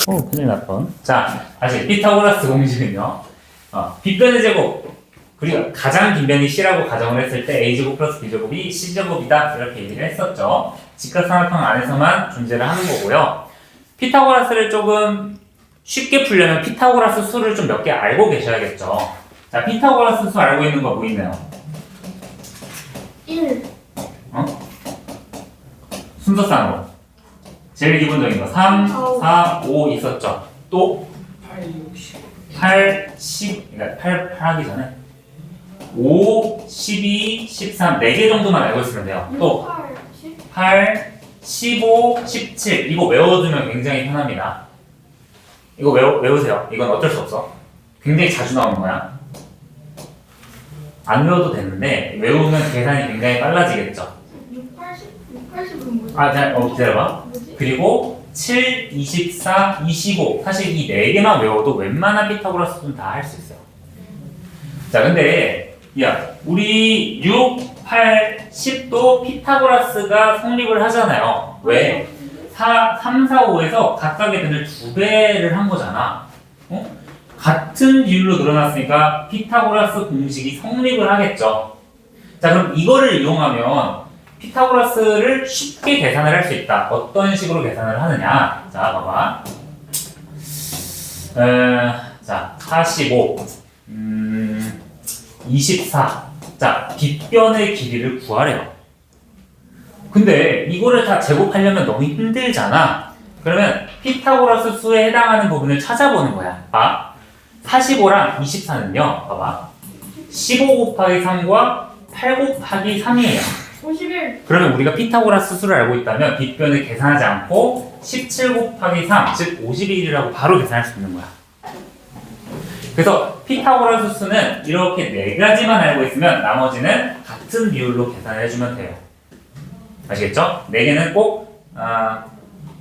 큰일 날 뻔. 자, 다시 피타고라스 공식은요. 빗변의 제곱. 우리가 가장 긴 변이 C라고 가정을 했을 때 A제곱 플러스 B제곱이 C제곱이다. 이렇게 얘기를 했었죠. 직각삼각형 안에서만 존재를 하는 거고요. 피타고라스를 조금 쉽게 풀려면 피타고라스 수를 좀 몇 개 알고 계셔야겠죠. 자, 피타고라스 수 알고 있는 거 뭐 있나요? 1. 순서상으로. 제일 기본적인 거 3, 4, 5 있었죠. 또 8, 6, 10. 8, 10, 그러니까 8 하기 전에 5, 12, 13, 4개 정도만 알고 있으면 돼요. 또 8, 10. 8, 15, 17 이거 외워두면 굉장히 편합니다. 이거 외우세요. 이건 어쩔 수 없어. 굉장히 자주 나오는 거야. 안 외워도 되는데 외우면 계산이 굉장히 빨라지겠죠. 6, 80, 6, 80은 뭐지? 기다려봐. 뭐지? 그리고 7, 24, 25 사실 이 4개만 외워도 웬만한 피타고라스는 다 할 수 있어요. 자, 근데 우리 6, 8, 10도 피타고라스가 성립을 하잖아요. 왜? 3, 4, 5에서 각각의 변을 2배를 한 거잖아. 같은 비율로 늘어났으니까 피타고라스 공식이 성립을 하겠죠. 자, 그럼 이거를 이용하면 피타고라스를 쉽게 계산을 할 수 있다. 어떤 식으로 계산을 하느냐? 자, 봐봐. 자, 45, 24. 자, 빗변의 길이를 구하래요. 근데 이거를 다 제곱하려면 너무 힘들잖아. 그러면 피타고라스 수에 해당하는 부분을 찾아보는 거야. 봐. 45랑 24는요. 봐봐. 15 곱하기 3과 8 곱하기 3이에요. 51. 그러면 우리가 피타고라스 수를 알고 있다면 빗변을 계산하지 않고 17 곱하기 3, 즉 51이라고 바로 계산할 수 있는 거야. 그래서 피타고라스 수는 이렇게 4가지만 알고 있으면 나머지는 같은 비율로 계산을 해주면 돼요. 아시겠죠? 4개는 꼭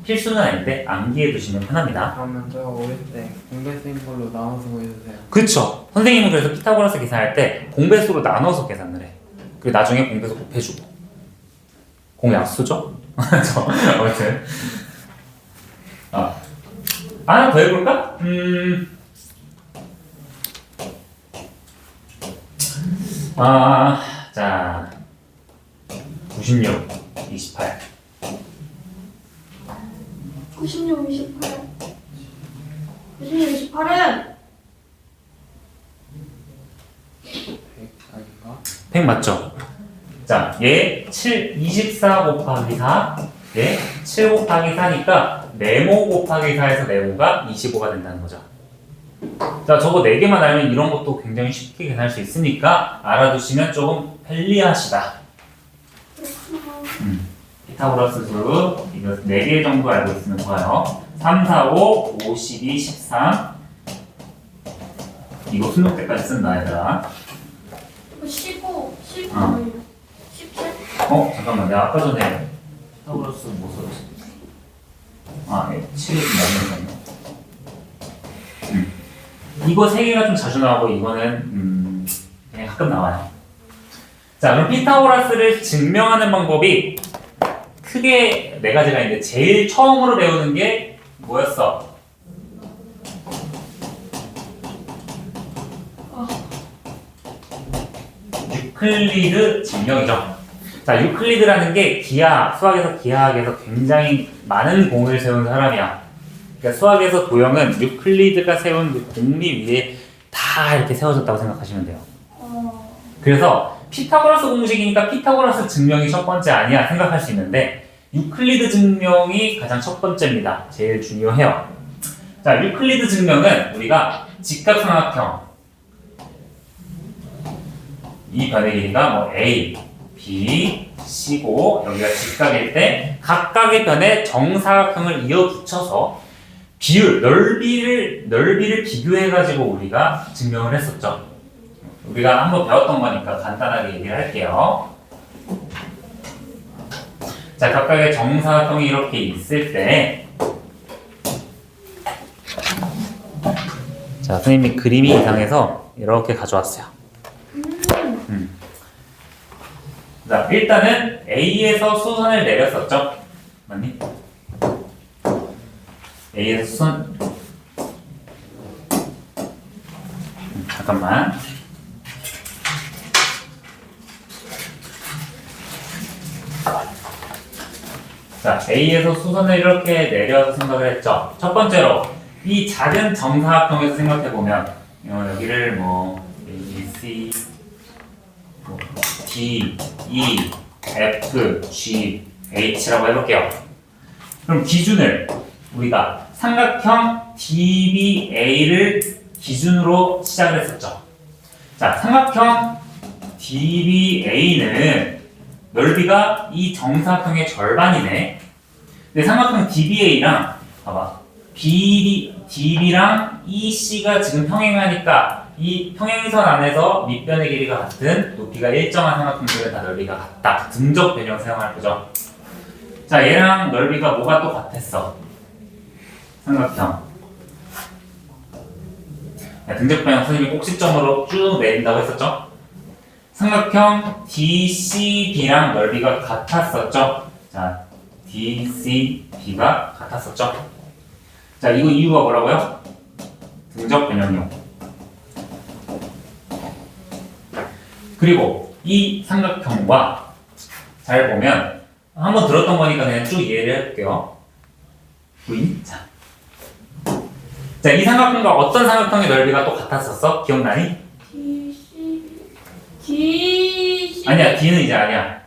필수는 아닌데 암기해 두시면 편합니다. 그러면 저 어릴 때 공배 쓰인 걸로 나눠서 보여주세요. 그쵸? 선생님은 그래서 피타고라스 계산할 때 공배수로 나눠서 계산을 해. 그리고 나중에 공배수 곱해주고. 공약수죠? 아무튼 하나 더 해볼까? 자 96, 28 96, 28. 96, 28은 100 아닌가? 100 맞죠? 자, 얘 7, 24 곱하기 4, 얘 7 곱하기 4니까 네모 곱하기 4에서 네모가 25가 된다는 거죠. 자, 저거 4개만 알면 이런 것도 굉장히 쉽게 계산할 수 있으니까 알아두시면 조금 편리하시다. 피타고라스 수 이거 4개 정도 알고 있으면 좋아요. 3, 4, 5, 5, 12, 13 이거 수능 때까지 쓴다 얘들아. 15, 15, 어. 17. 잠깐만, 내가 아까 전에 피타고라스 뭐 썼지? 7이 좀 맞는 이거 3개가 좀 자주 나오고 이거는 그냥 가끔 나와요. 자, 그럼 피타고라스를 증명하는 방법이 크게 4가지가 있는데 제일 처음으로 배우는 게 뭐였어? 유클리드 증명이죠. 자, 유클리드라는 게 수학에서 기하학에서 굉장히 많은 공을 세운 사람이야. 그러니까 수학에서 도형은 유클리드가 세운 그 공리 위에 다 이렇게 세워졌다고 생각하시면 돼요. 그래서 피타고라스 공식이니까 피타고라스 증명이 첫 번째 아니야 생각할 수 있는데 유클리드 증명이 가장 첫 번째입니다. 제일 중요해요. 자, 유클리드 증명은 우리가 직각삼각형 이 변의 길이가 뭐 A, B, C고 여기가 직각일 때 각각의 변에 정사각형을 이어 붙여서 비율, 넓이를 비교해가지고 우리가 증명을 했었죠. 우리가 한번 배웠던 거니까 간단하게 얘기를 할게요. 자, 각각의 정사각형이 이렇게 있을 때 자, 선생님이 그림이 이상해서 이렇게 가져왔어요. 자, 일단은 A에서 수선을 내렸었죠? 맞니? A에서 수선 잠깐만. 자, A에서 수선을 이렇게 내려서 생각을 했죠. 첫 번째로 이 작은 정사각형에서 생각해 보면 여기를 뭐 A, C, 뭐, D, E, F, G, H라고 해볼게요. 그럼 기준을 우리가 삼각형 DBA를 기준으로 시작을 했었죠. 자, 삼각형 DBA는 넓이가 이 정사각형의 절반이네. 근데 삼각형 DBA랑 봐봐, DB랑 EC가 지금 평행하니까 이 평행선 안에서 밑변의 길이가 같은 높이가 일정한 삼각형들은 다 넓이가 같다. 등적 변형 사용할 거죠. 자, 얘랑 넓이가 뭐가 또 같았어? 삼각형. 등적 변형 선생님이 꼭지점으로 쭉 내린다고 했었죠? 삼각형 DCB랑 넓이가 같았었죠? 자, DCB가 같았었죠? 자, 이거 이유가 뭐라고요? 등적 변형이요. 그리고 이 삼각형과 잘 보면 한번 들었던 거니까 그냥 쭉 이해를 해볼게요. 자, 이 삼각형과 어떤 삼각형의 넓이가 또 같았었어? 기억나니? 아니야, D는 이제 아니야.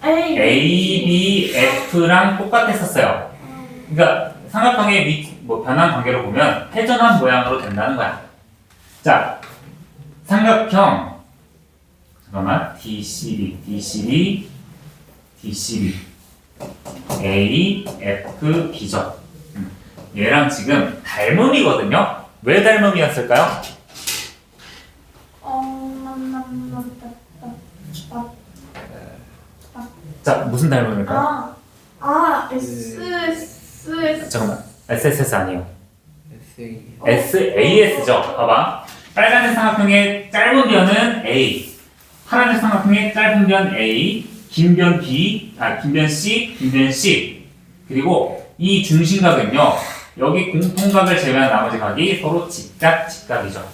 A, B, F랑 똑같았었어요. 그러니까 삼각형의 변환 관계로 보면 회전한 모양으로 된다는 거야. 자, 삼각형 잠깐만 DCB, DCB, DCB, A, F, B죠. 얘랑 지금 닮음이거든요. 왜 닮음이었을까요? 자, 무슨 닮음일까요? 잠깐만, SSS 아니에요. SAS죠. 봐봐. 빨간색 삼각형의 짧은 변은 A, 파란색 삼각형의 짧은 변 A, 긴 변 B, 긴 변 C, 긴 변 C. 그리고 이 중심각은요, 여기 공통각을 제외한 나머지 각이 서로 직각이죠.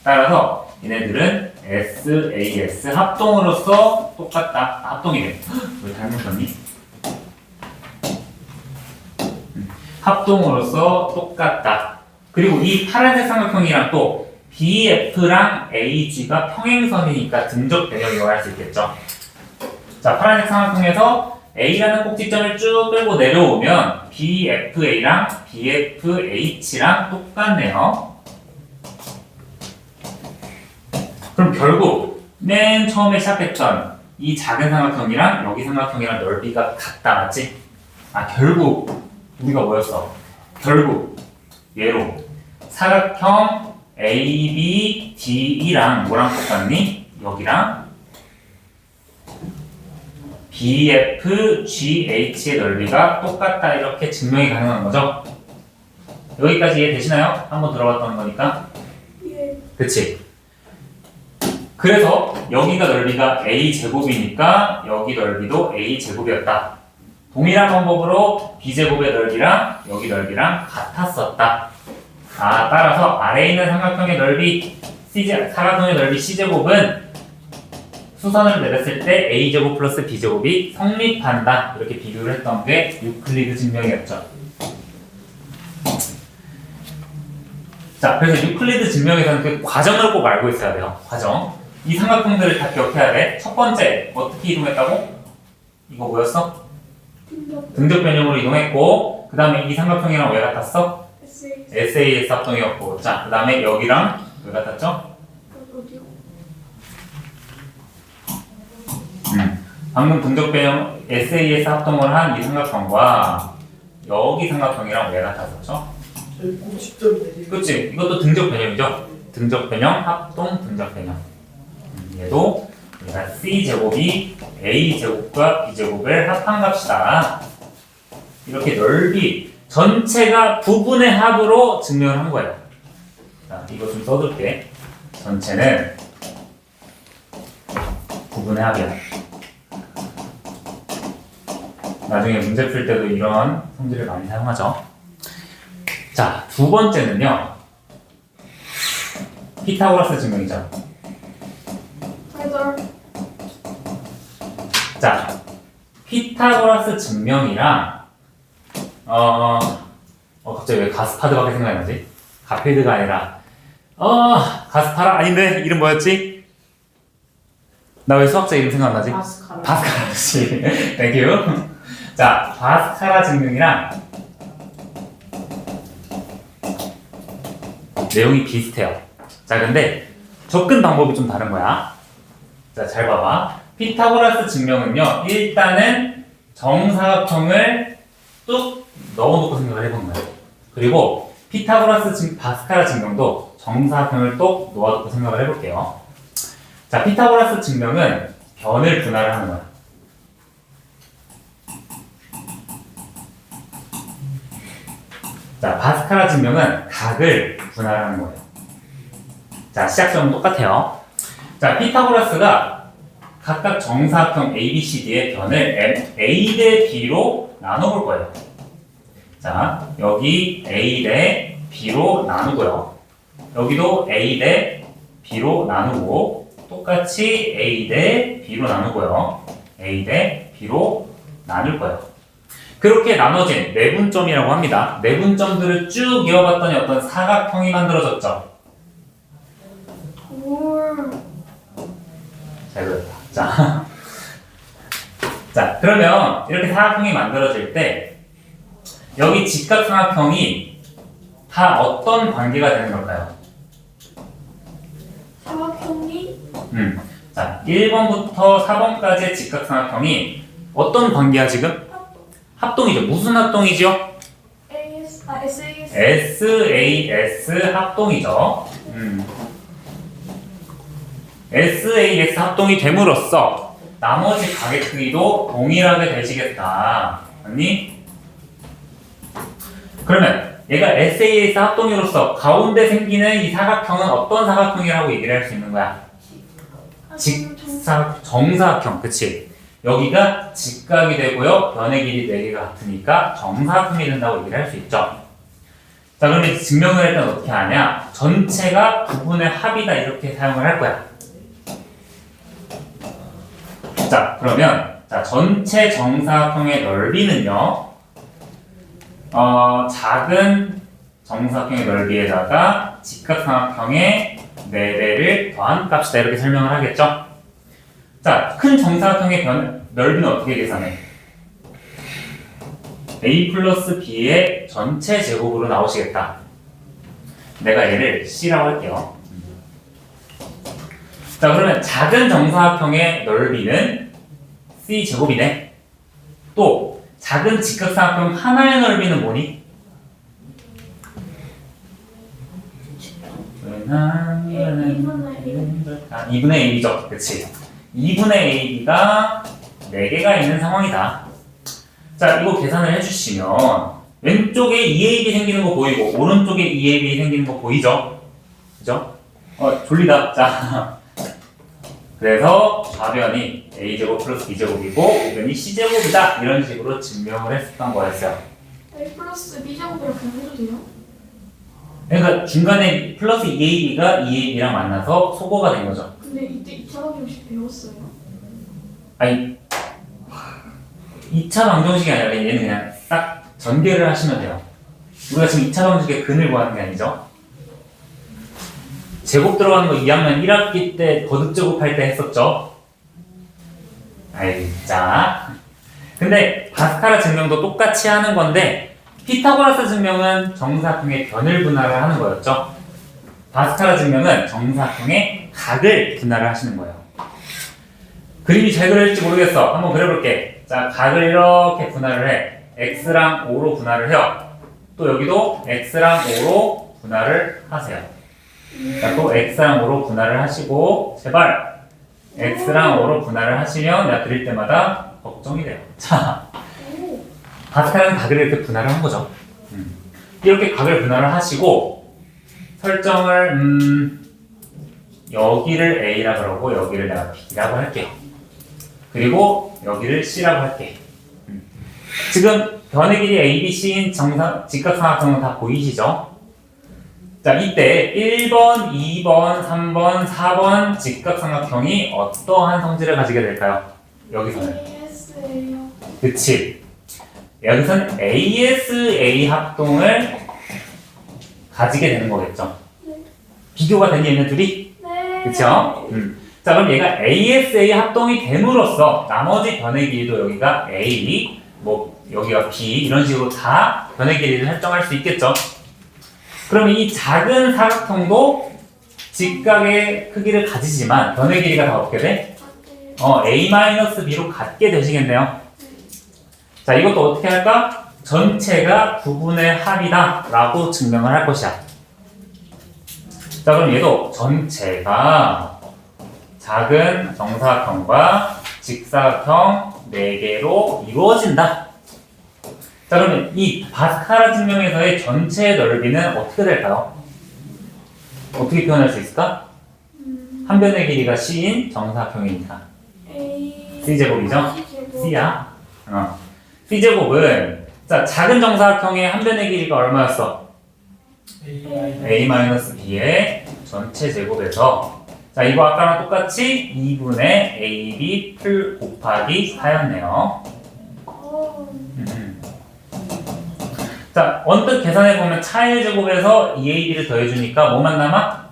따라서 얘네들은 SAS 합동으로서 똑같다. 합동이래. 왜 닮으셨니? 합동으로서 똑같다. 그리고 이 파란색 삼각형이랑 또 BF랑 AG가 평행선이니까 등적 변형이라고 할 수 있겠죠. 자, 파란색 삼각형에서 A라는 꼭지점을 쭉 끌고 내려오면 BFA랑 BFH랑 똑같네요. 그럼 결국 맨 처음에 시작했던 이 작은 삼각형이랑 여기 삼각형이랑 넓이가 같다, 맞지? 결국 우리가 뭐였어? 결국 얘로 사각형 ABDE랑 뭐랑 똑같니? 여기랑 BFGH의 넓이가 똑같다, 이렇게 증명이 가능한 거죠. 여기까지 이해되시나요? 한번 들어봤던 거니까. 그치? 그래서 여기가 넓이가 A제곱이니까 여기 넓이도 A제곱이었다. 동일한 방법으로 B제곱의 넓이랑 여기 넓이랑 같았었다. 따라서 아래에 있는 삼각형의 넓이 사각형의 넓이 C제곱은 수선을 내렸을 때 A제곱 플러스 B제곱이 성립한다. 이렇게 비교를 했던 게 유클리드 증명이었죠. 자, 그래서 유클리드 증명에서는 그 과정을 꼭 알고 있어야 돼요. 과정. 이 삼각형들을 다 기억해야 돼. 첫 번째, 어떻게 이동했다고? 이거 뭐였어? 등적 변형으로 이동했고, 그 다음에 이 삼각형이랑 왜 같았어? SAS 합동이었고, 자, 그 다음에 여기랑 왜 같았죠? 방금 등적 변형 SAS 합동을 한 이 삼각형과 여기 삼각형이랑 왜 같았었죠? 그치? 이것도 등적 변형이죠? 등적 변형, 합동, 등적 변형. 얘도 우리가 C제곱이 A제곱과 B제곱을 합한 값이다. 이렇게 넓이 전체가 부분의 합으로 증명을 한 거예요. 자, 이거 좀 써둘게. 전체는 부분의 합이야. 나중에 문제 풀 때도 이런 성질을 많이 사용하죠. 자, 두 번째는요. 피타고라스 증명이죠. 달달. 자, 피타고라스 증명이랑 갑자기 왜 가스파드밖에 생각이 나지? 가필드가 아니라 가스파라 아닌데 이름 뭐였지? 나 왜 수학자 이름 생각나지? 마스카라. 바스카라 씨. 땡큐. 자, 바스카라 증명이랑 내용이 비슷해요. 자, 근데 접근 방법이 좀 다른 거야. 자, 잘 봐봐. 피타고라스 증명은요, 일단은 정사각형을 뚝 넣어놓고 생각을 해보는 거예요. 그리고 바스카라 증명도 정사각형을 뚝 놓아놓고 생각을 해볼게요. 자, 피타고라스 증명은 변을 분할을 하는 거야. 자, 바스카라 증명은 각을 분할하는 거예요. 자, 시작점은 똑같아요. 자, 피타고라스가 각각 정사각형 ABCD의 변을 A 대 B로 나눠볼 거예요. 자, 여기 A 대 B로 나누고요. 여기도 A 대 B로 나누고 똑같이 A 대 B로 나누고요. A 대 B로 나눌 거예요. 그렇게 나눠진 내분점이라고 합니다. 내분점들을 쭉 이어봤더니 어떤 사각형이 만들어졌죠. 올. 잘 그렸다. 자, 자, 그러면 이렇게 사각형이 만들어질 때 여기 직각삼각형이 다 어떤 관계가 되는 걸까요? 사각형이 자, 1번부터 4번까지의 직각삼각형이 어떤 관계야 지금? 합동이죠. 무슨 합동이죠? SAS. SAS 합동이죠. SAS 합동이 됨으로써 나머지 가게 크기도 동일하게 되시겠다. 아니? 그러면 얘가 SAS 합동이로서 가운데 생기는 이 사각형은 어떤 사각형이라고 얘기를 할 수 있는 거야? 정사각형, 그치? 여기가 직각이 되고요. 변의 길이 4개가 같으니까 정사각형이 된다고 얘기를 할 수 있죠. 자, 그러면 증명을 일단 어떻게 하냐? 전체가 부분의 합이다 이렇게 사용을 할 거야. 자, 그러면 전체 정사각형의 넓이는요. 작은 정사각형의 넓이에다가 직각삼각형의 4배를 더한 값이다 이렇게 설명을 하겠죠. 자, 큰 정사각형의 넓이는 어떻게 계산해? A 플러스 B의 전체 제곱으로 나오시겠다. 내가 얘를 C라고 할게요. 자, 그러면 작은 정사각형의 넓이는 C 제곱이네. 또 작은 직각삼각형 하나의 넓이는 뭐니? 2분의 1이죠. 그치? 2분의 AB가 4개가 있는 상황이다. 자, 이거 계산을 해주시면 왼쪽에 2AB 생기는 거 보이고 오른쪽에 2AB 생기는 거 보이죠? 그죠? 졸리다. 자, 그래서 좌변이 A제곱 플러스 B제곱이고 우변이 C제곱이다. 이런 식으로 증명을 했었던 거였어요. A 플러스 B제곱이라 그냥 해도 돼요? 그러니까 중간에 플러스 2AB가 2AB랑 만나서 소거가 된 거죠. 근데 이때 2차 방정식 배웠어요? 아니 2차 방정식이 아니라 얘는 그냥 딱 전개를 하시면 돼요. 우리가 지금 2차 방정식의 근을 구하는 게 아니죠. 제곱 들어가는 거 2학년 1학기 때 거듭 제곱할 때 했었죠. 아이, 자. 근데 바스카라 증명도 똑같이 하는 건데 피타고라스 증명은 정사각형의 변을 분할을 하는 거였죠. 바스카라 증명은 정사각형의 각을 분할을 하시는 거예요. 그림이 잘 그려질지 모르겠어. 한번 그려볼게. 자, 각을 이렇게 분할을 해. x랑 5로 분할을 해요. 또 여기도 x랑 5로 분할을 하세요. 자, 또 x랑 5로 분할을 하시고 제발 x랑 5로 분할을 하시면 내가 그릴 때마다 걱정이 돼요. 자, 오. 바스카라는 각을 이렇게 분할을 한 거죠. 이렇게 각을 분할을 하시고 설정을 여기를 A라 그러고 여기를 내가 B라고 할게요. 그리고 여기를 C라고 할게. 지금 변의 길이 ABC인 직각삼각형은 다 보이시죠? 자, 이때 1번, 2번, 3번, 4번 직각삼각형이 어떠한 성질을 가지게 될까요? 여기서는. ASA요. 그치. 여기서는 ASA 합동을 가지게 되는 거겠죠. 네. 비교가 되니 얘네 둘이? 네. 그쵸? 자, 그럼 얘가 ASA 합동이 됨으로써 나머지 변의 길이도 여기가 A, 뭐 여기가 B 이런 식으로 다 변의 길이를 설정할 수 있겠죠. 그러면 이 작은 사각형도 직각의 크기를 가지지만 변의 길이가 다 어떻게 돼? A-B로 같게 되시겠네요. 자, 이것도 어떻게 할까? 전체가 부분의 합이다 라고 증명을 할 것이야. 자, 그럼 얘도 전체가 작은 정사각형과 직사각형 4개로 이루어진다. 자, 그러면 이 바스카라 증명에서의 전체의 넓이는 어떻게 될까요? 어떻게 표현할 수 있을까? 한 변의 길이가 C인 정사각형이니까 C제곱이죠? C야. C제곱은 자, 작은 정사각형의 한 변의 길이가 얼마였어? A-B의 전체 제곱에서 자, 이거 아까랑 똑같이 2분의 AB 풀 곱하기 4였네요. 자, 언뜻 계산해보면 차의 제곱에서 2AB를 더해주니까 뭐만 남아?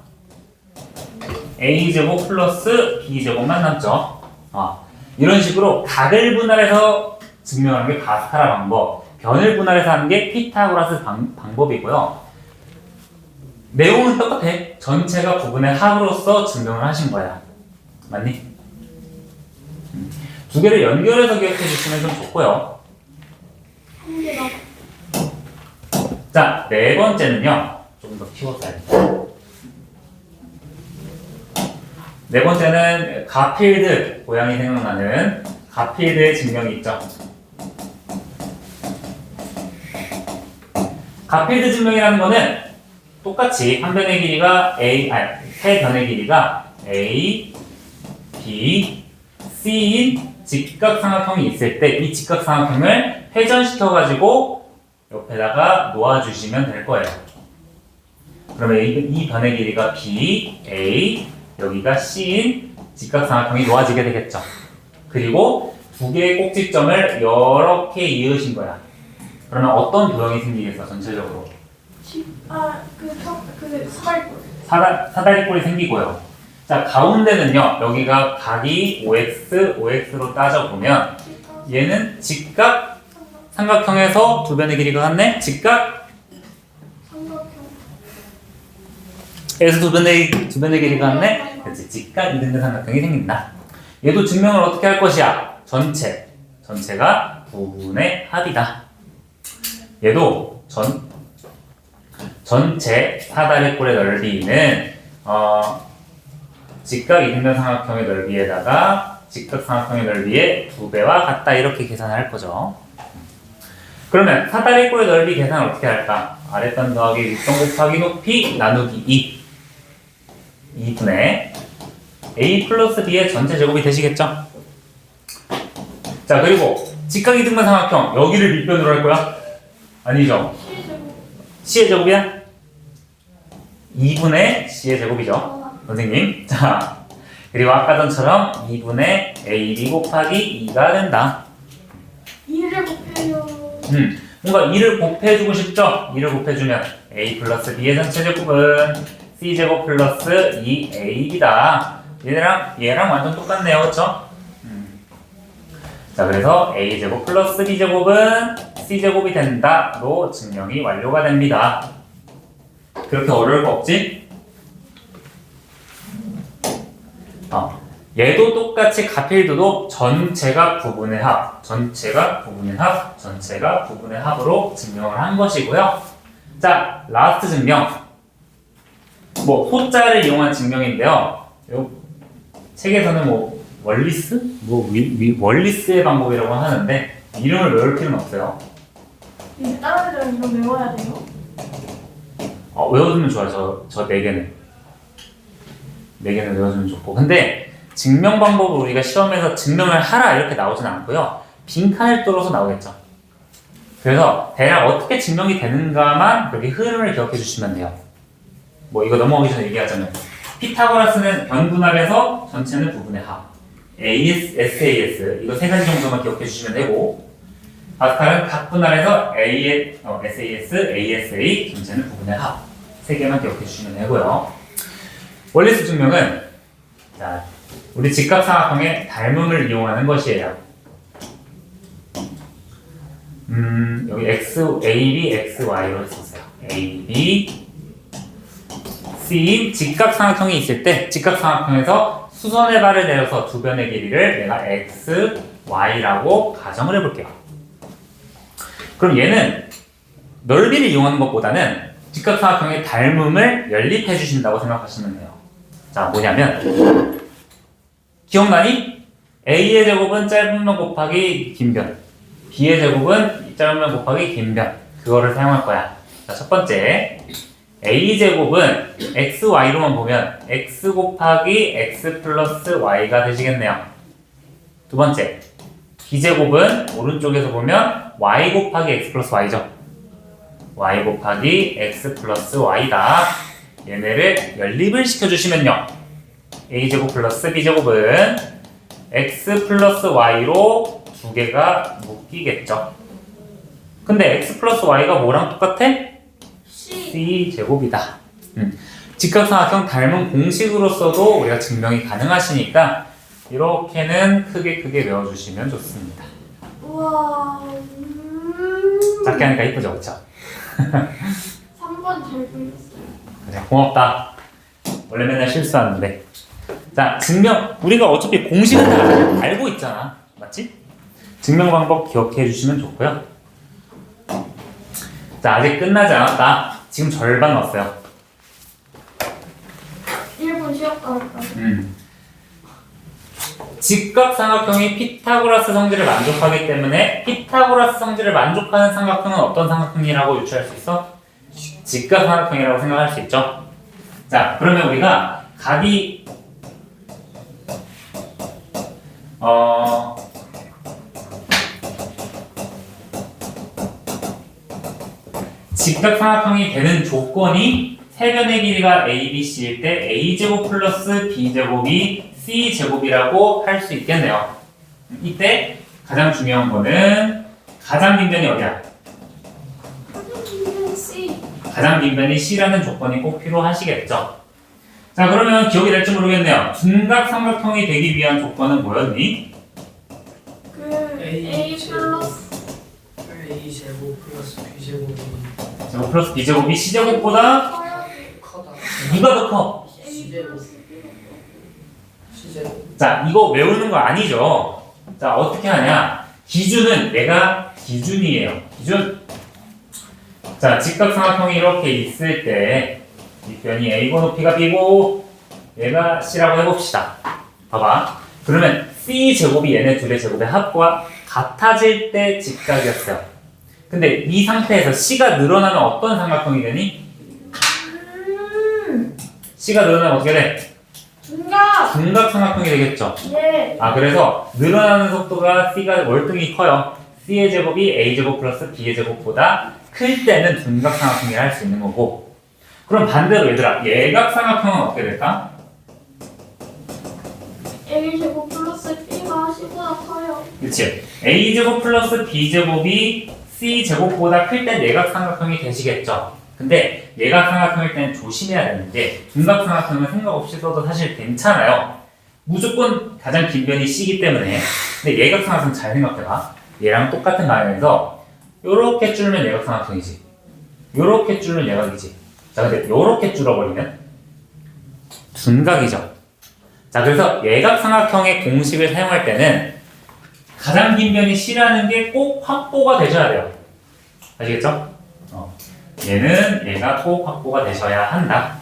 A제곱 플러스 B제곱만 남죠. 이런 식으로 각을 분할해서 증명하는 게 바스카라 방법, 변을 분할해서 하는 게 피타고라스 방법이고요. 내용은 똑같아. 전체가 부분의 합으로서 증명을 하신 거야. 맞니? 두 개를 연결해서 기억해 주시면 좀 좋고요. 자, 네 번째는요. 조금 더 키워서야겠다. 네 번째는 가필드, 고양이 생각나는 가필드의 증명이 있죠. 가필드 증명이라는 거는 똑같이 한 변의 길이가 세 변의 길이가 A, B, C인 직각삼각형이 있을 때 이 직각삼각형을 회전시켜가지고 옆에다가 놓아주시면 될 거예요. 그러면 이 변의 길이가 B, A, 여기가 C인 직각삼각형이 놓아지게 되겠죠. 그리고 두 개의 꼭지점을 이렇게 이으신 거야. 그러면 어떤 도형이 생기겠어, 전체적으로? 사다리꼴이 생기고요. 자, 가운데는요, 여기가 각이 OX, OX로 따져보면 얘는 직각 삼각형에서 두 변의 길이가 같네? 직각 에서 두 변의 길이가 같네? 그렇지, 직각 이등변 삼각형이 생긴다. 얘도 증명을 어떻게 할 것이야? 전체가 부분의 합이다. 얘도 전체 사다리꼴의 넓이는 직각 이등변 삼각형의 넓이에다가 직각 삼각형의 넓이의 2배와 같다 이렇게 계산할 거죠. 그러면 사다리꼴의 넓이 계산을 어떻게 할까? 아랫변 더하기 윗변 곱하기 높이 나누기 2분의 A 플러스 B의 전체 제곱이 되시겠죠? 자, 그리고 직각 이등변 삼각형 여기를 밑변으로 할 거야? 아니죠? C의 제곱이야? 2분의 C의 제곱이죠, 선생님. 자, 그리고 아까 전처럼 2분의 AB 곱하기 2가 된다. 2를 곱해요. 뭔가 2를 곱해주고 싶죠? 2를 곱해주면 A 플러스 B의 전체 제곱은 C제곱 플러스 2AB다. 얘랑 완전 똑같네요, 그쵸? 자, 그래서 A제곱 플러스 B제곱은 C제곱이 된다로 증명이 완료가 됩니다. 그렇게 어려울 거 없지? 얘도 똑같이 가필드도 전체가 부분의 합, 전체가 부분의 합으로 증명을 한 것이고요. 자, 라스트 증명. 뭐 소자를 이용한 증명인데요. 요 책에서는 뭐 월리스? 월리스의 방법이라고 하는데 이름을 외울 필요는 없어요. 다른 애들은 이거 외워야 돼요? 외워두면 좋아요. 저 4개는. 4개는 외워주면 좋고. 근데 증명 방법을 우리가 시험에서 증명을 하라 이렇게 나오진 않고요. 빈칸을 뚫어서 나오겠죠. 그래서 대략 어떻게 증명이 되는가만 그렇게 흐름을 기억해 주시면 돼요. 뭐 이거 넘어가기 전에 얘기하자면 피타고라스는 변분할에서 전체는 부분의 합. SAS 이거 세 가지 정도만 기억해 주시면 되고 파스칼은 각분할에서 SAS, ASA 전체는 부분의 합. 세 개만 기억해 주시면 되고요. 원리수 증명은 자, 우리 직각삼각형의 닮음을 이용하는 것이에요. 여기 x, a, b, x, y로 했었어요. a, b, c 직각삼각형이 있을 때 직각삼각형에서 수선의 발을 내려서 두 변의 길이를 내가 x, y라고 가정을 해볼게요. 그럼 얘는 넓이를 이용하는 것보다는 직각삼각형의 닮음을 연립해 주신다고 생각하시면 돼요. 자, 뭐냐면 기억나니? a의 제곱은 짧은 면 곱하기 긴 변, b의 제곱은 짧은 면 곱하기 긴 변, 그거를 사용할 거야. 자, 첫 번째 a 제곱은 x, y로만 보면 x 곱하기 x 플러스 y가 되시겠네요. 두 번째 b 제곱은 오른쪽에서 보면 y 곱하기 x 플러스 y죠. y 곱하기 x 플러스 y다. 얘네를 연립을 시켜주시면요, a제곱 플러스 b제곱은 x 플러스 y로 두 개가 묶이겠죠. 근데 x 플러스 y가 뭐랑 똑같아? c제곱이다. 직각삼각형 닮은 공식으로서도 우리가 증명이 가능하시니까 이렇게는 크게 외워주시면 좋습니다. 우와. 작게 하니까 이쁘죠, 그쵸? 3번 잘 그렸어요. 그래, 고맙다. 원래 맨날 실수하는데. 자, 증명. 우리가 어차피 공식은 다 알고 있잖아. 맞지? 증명 방법 기억해 주시면 좋고요. 자, 아직 끝나지 않았다. 지금 절반 왔어요. 1분 쉬었다 할까? 직각삼각형이 피타고라스 성질을 만족하기 때문에 피타고라스 성질을 만족하는 삼각형은 어떤 삼각형이라고 유추할 수 있어? 직각삼각형이라고 생각할 수 있죠. 자, 그러면 우리가 각이 직각삼각형이 되는 조건이 세 변의 길이가 a, b, c일 때 a제곱 플러스 b제곱이 c제곱이라고 할 수 있겠네요. 이때 가장 중요한 거는 가장 긴 변이 어디야? C. 가장 긴 변이 c라는 조건이 꼭 필요하시겠죠. 자, 그러면 기억이 될지 모르겠네요. 둔각삼각형이 되기 위한 조건은 뭐였니? A 플러스 A 제곱 플러스 B 제곱이 제곱 플러스 b제곱이 c제곱보다 커다. 누가 더 커? A 플러스 C 제곱. 자, 이거 외우는 거 아니죠? 자, 어떻게 하냐? 기준은 얘가 기준이에요. 기준. 자, 직각삼각형이 이렇게 있을 때 이 변이 a고 높이가 b고 얘가 c라고 해봅시다. 봐봐. 그러면 c제곱이 얘네 둘의 제곱의 합과 같아질 때 직각이었어요. 근데 이 상태에서 c가 늘어나면 어떤 삼각형이 되니? c가 늘어나면 어떻게 돼? 중각. 둔각삼각형이 되겠죠. 예. 아, 그래서 늘어나는 속도가 c가 월등히 커요. c의 제곱이 a제곱 플러스 b의 제곱보다 클 때는 둔각삼각형이라 할 수 있는 거고, 그럼 반대로 얘들아, 예각삼각형은 어떻게 될까? A 제곱 플러스 B가 C보다 커요. 그치? a제곱 플러스 b제곱이 c제곱보다 클 때 예각삼각형이 되시겠죠. 근데 예각삼각형일 때는 조심해야 되는 게 둔각삼각형은 생각 없이 써도 사실 괜찮아요. 무조건 가장 긴 변이 c이기 때문에. 근데 예각삼각형 잘 생각해봐. 얘랑 똑같은 방향에서 요렇게 줄면 예각삼각형이지, 요렇게 줄면 예각이지. 자, 근데 요렇게 줄어버리면 둔각이죠. 자, 그래서 예각삼각형의 공식을 사용할 때는 가장 긴 변이 c라는 게 꼭 확보가 되셔야 돼요. 아시겠죠? 얘는 얘가 꼭 확보가 되셔야 한다.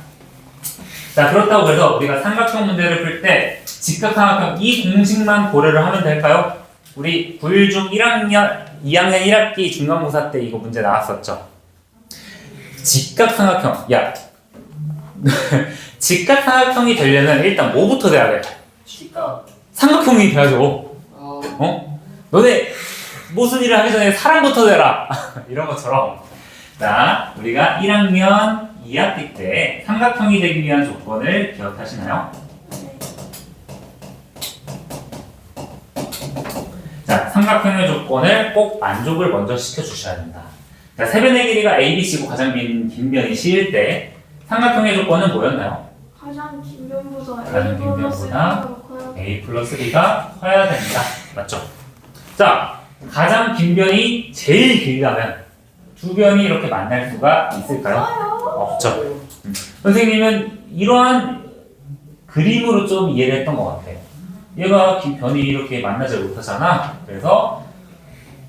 자, 그렇다고 그래서 우리가 삼각형 문제를 풀 때 직각삼각형 이 공식만 고려를 하면 될까요? 우리 9일 중 2학년 1학기 중간고사 때 이거 문제 나왔었죠. 직각삼각형, 야 직각삼각형이 되려면 일단 뭐부터 돼야 돼? 직각. 삼각형이 돼야죠. 아, 너네 무슨 일을 하기 전에 사람부터 되라 이런 것처럼 자 우리가 1학년 2학기 때 삼각형이 되기 위한 조건을 기억하시나요? 자 삼각형의 조건을 꼭 만족을 먼저 시켜주셔야 된다. 자 세변의 길이가 ABC고 가장 긴 변이 C일 때 삼각형의 조건은 뭐였나요? 가장 긴 변보다 가장 긴 A 플러스 변보다 B가 커야 돼. A 플러스 B가 커야 된다. 맞죠? 자, 가장 긴 변이 제일 길다면 두 변이 이렇게 만날 수가 있을까요? 없죠. 선생님은 이러한 그림으로 좀 이해를 했던 것 같아요. 얘가 긴 변이 이렇게 만나지 못하잖아. 그래서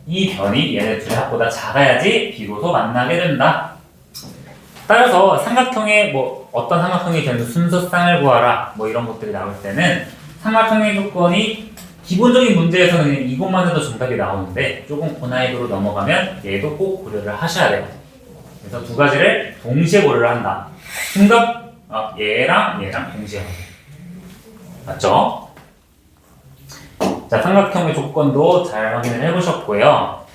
이 변이 얘네 둘의 합보다 작아야지 비로소 만나게 된다. 따라서 삼각형의 뭐 어떤 삼각형이 되는 순서쌍을 구하라 뭐 이런 것들이 나올 때는 삼각형의 조건이 기본적인 문제에서는 그냥 이것만 해도 정답이 나오는데 조금 고난이도로 넘어가면 얘도 꼭 고려를 하셔야 돼요. 그래서 두 가지를 동시에 고려를 한다. 중갑 얘랑 동시에 하고 맞죠? 자 삼각형의 조건도 잘 확인을 해보셨고요.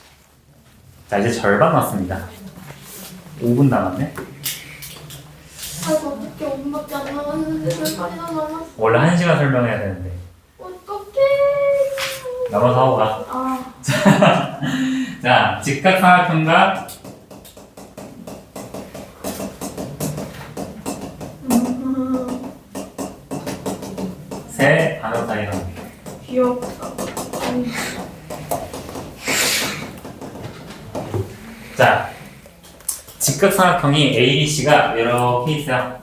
자 이제 절반 왔습니다. 5분 남았네. 아이고 어떻게 5분밖에 안 남았는데 절반이나 남았어. 원래 1시간 설명해야 되는데 어떡해. 넘어서 하고 가. 아 자 직각삼각형과 세 반원 사이 관계. 귀엽다. 자 직각삼각형이 ABC가 이렇게 있어요.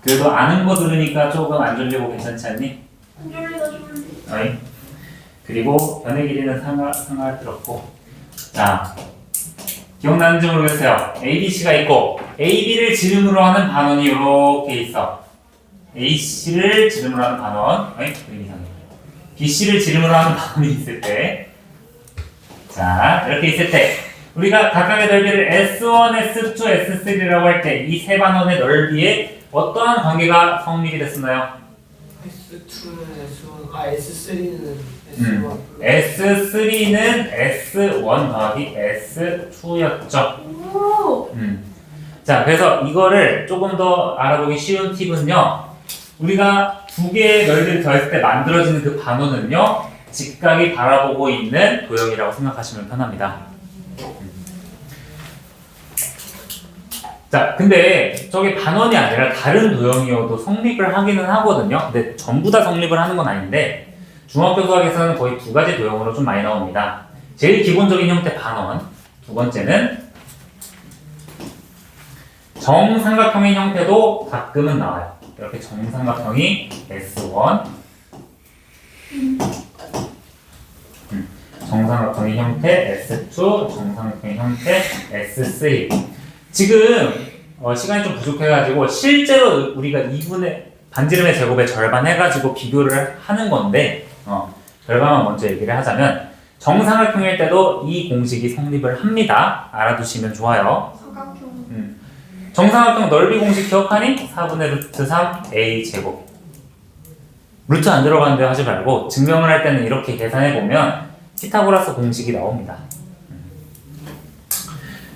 그래도 아는 거 들으니까 조금 안 졸리고 괜찮지 않니? 안 졸리다 졸리. 어이? 그리고 변의 길이는 상하를 들었고 자 기억나는지 모르겠어요. ABC가 있고 AB를 지름으로 하는 반원이 이렇게 있어. AC를 지름으로 하는 반원 어이? 그림 이상해. BC를 지름으로 하는 반원이 있을 때 자 이렇게 있을 때 우리가 각각의 넓이를 S1, S2, S3라고 할 때 이 세 반원의 넓이에 어떠한 관계가 성립이 됐었나요? S2는 S1, S3는 S1. S3는 S1 더하기 S2였죠. 오. 자, 그래서 이거를 조금 더 알아보기 쉬운 팁은요. 우리가 두 개의 넓이를 더했을 때 만들어지는 그 반원은요. 직각이 바라보고 있는 도형이라고 생각하시면 편합니다. 자, 근데 저게 반원이 아니라 다른 도형이어도 성립을 하기는 하거든요. 근데 전부 다 성립을 하는 건 아닌데 중학교 수학에서는 거의 두 가지 도형으로 좀 많이 나옵니다. 제일 기본적인 형태 반원, 두 번째는 정삼각형의 형태도 가끔은 나와요. 이렇게 정삼각형이 S1, 정삼각형의 형태 S2, 정삼각형의 형태 S3. 지금 시간이 좀 부족해가지고 실제로 우리가 2분의 반지름의 제곱의 절반 해가지고 비교를 하는 건데 결과만 먼저 얘기를 하자면 정삼각형일 때도 이 공식이 성립을 합니다. 알아두시면 좋아요. 삼각형. 정삼각형 넓이 공식 기억하니? 4분의 루트 3 a 제곱. 루트 안 들어가는데 하지 말고 증명을 할 때는 이렇게 계산해보면 피타고라스 공식이 나옵니다.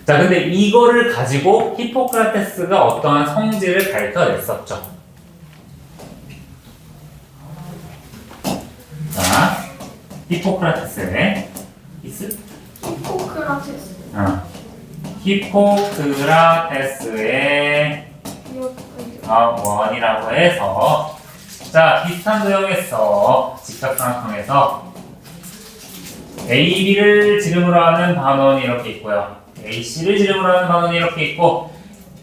자, 근데 이거를 가지고 히포크라테스가 어떠한 성질을 밝혀냈었죠. 자, 히포크라테스의 히포크라테스. 히포크라테스의 원이라고 해서 자 비슷한 도형에서 직각삼각형에서 AB를 지름으로 하는 반원이 이렇게 있고요. AC를 지름으로 하는 반원이 이렇게 있고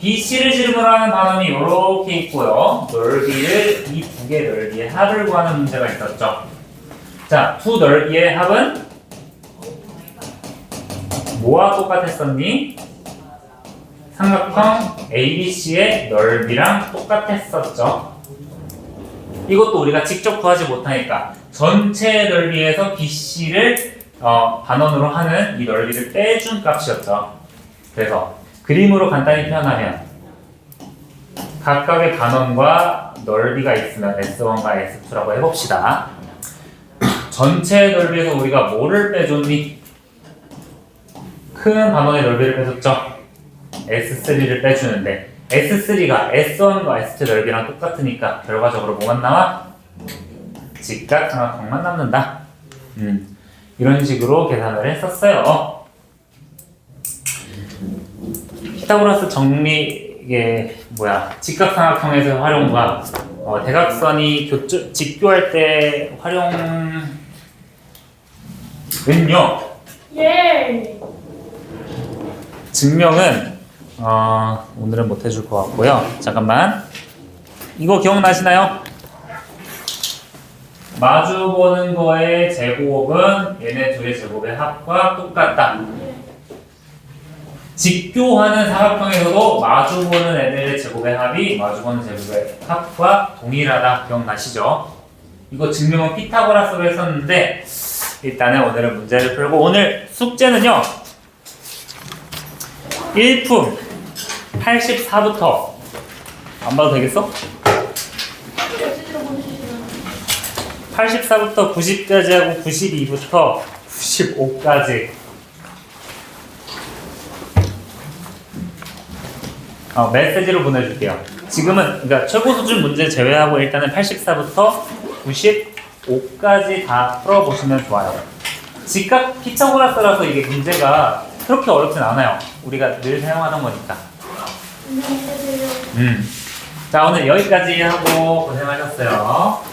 BC를 지름으로 하는 반원이 이렇게 있고요. 넓이를 이 두 개 넓이의 합을 구하는 문제가 있었죠. 자, 두 넓이의 합은 뭐와 똑같았었니? 삼각형 ABC의 넓이랑 똑같았었죠. 이것도 우리가 직접 구하지 못하니까 전체 넓이에서 BC를 반원으로 하는 이 넓이를 빼준 값이었죠. 그래서 그림으로 간단히 표현하면 각각의 반원과 넓이가 있으면 S1과 S2라고 해봅시다. 전체 넓이에서 우리가 뭐를 빼줬니? 큰 반원의 넓이를 빼줬죠? S3를 빼주는데 S3가 S1과 S2 넓이랑 똑같으니까 결과적으로 뭐만 나와? 직각삼각형만 남는다. 이런 식으로 계산을 했었어요. 피타고라스 정리 이게 직각삼각형에서 활용과 대각선이 직교할 때 활용은요. 예. 증명은 오늘은 못 해줄 것 같고요. 잠깐만. 이거 기억나시나요? 마주보는 거의 제곱은 얘네 둘의 제곱의 합과 똑같다. 직교하는 사각형에서도 마주보는 애들의 제곱의 합이 마주보는 제곱의 합과 동일하다. 기억나시죠? 이거 증명은 피타고라스로 했었는데 일단은 오늘은 문제를 풀고 오늘 숙제는요. 1품 84부터 안 봐도 되겠어? 84부터 90까지 하고 92부터 95까지 메시지로 보내줄게요. 지금은 그러니까 최고 수준 문제 제외하고 일단은 84부터 95까지 다 풀어보시면 좋아요. 직각 피타고라스라서 이게 문제가 그렇게 어렵진 않아요. 우리가 늘 사용하던 거니까. 자 오늘 여기까지 하고 고생하셨어요.